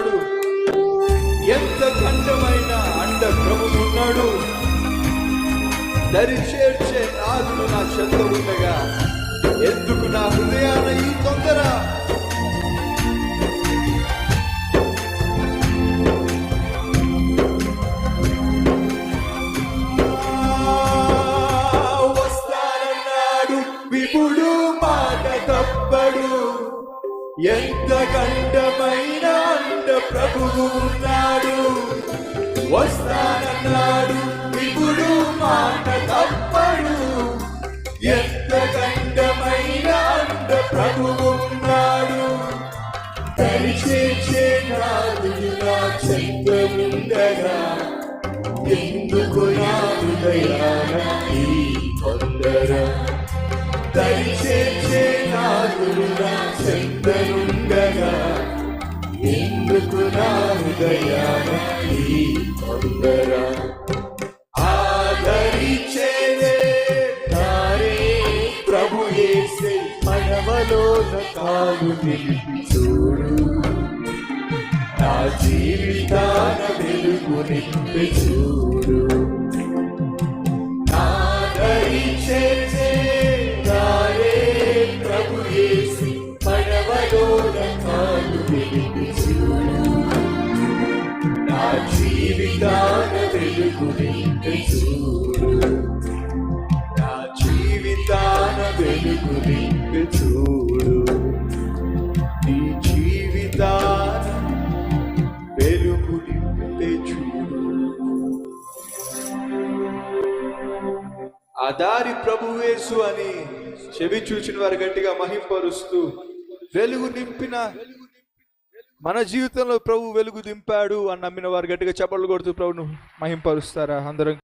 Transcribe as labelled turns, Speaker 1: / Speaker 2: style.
Speaker 1: ఉన్నాడు, ఎంత ఖండమైన అండ ప్రభువు ఉన్నాడు. దరి చేర్చే నాదులు నా చెంత ఉండగా ఎందుకు నా హృదయాన ఈ తొందర? వస్తానన్నాడు విపుడు, మాట తప్పడు. ఎంత ఖండమైన అండ ప్రభువు ఉన్నాడు. వస్తానన్నాడు విపుడు, మాట తప్పడు. ఎంత ఖండమైన అండ ప్రభువు ఉన్నాడు. దరిచేర్చే నాదులు నా చెంత ఉండగా ఎందుకు నా హృదయాన ఈ తొందర? దరిచేర్చే నాదులు నా చెంత ఉండగా ఎందుకు నా హృదయాన ఈ తొందర? ఆదరించేదే తారే ప్రభు యేసే, మనవలోన కాలు నిలిపి చూడు. నా జీవితాన వెలుగు నింపి చూడు. ఆదరించేదే తారే ప్రభు యేసే, మనవలోన కాలు నిలిపి చూడు. నా జీవితాన వెలుగు నింపి చూడు. నా జీవితాన వెలుగు నింపి చూడు. నీ జీవితాన వెలుగు నింపి చూడు. ఆ దారి ప్రభువు యేసు అని చెవి చూచిన వారు గట్టిగా మహింపరుస్తూ, వెలుగు నింపిన మన జీవితంలో ప్రభు వెలుగు దింపాడు అని నమ్మిన వారు గట్టిగా చప్పట్లు కొడుతూ ప్రభును మహింపరుస్తారా? అందరం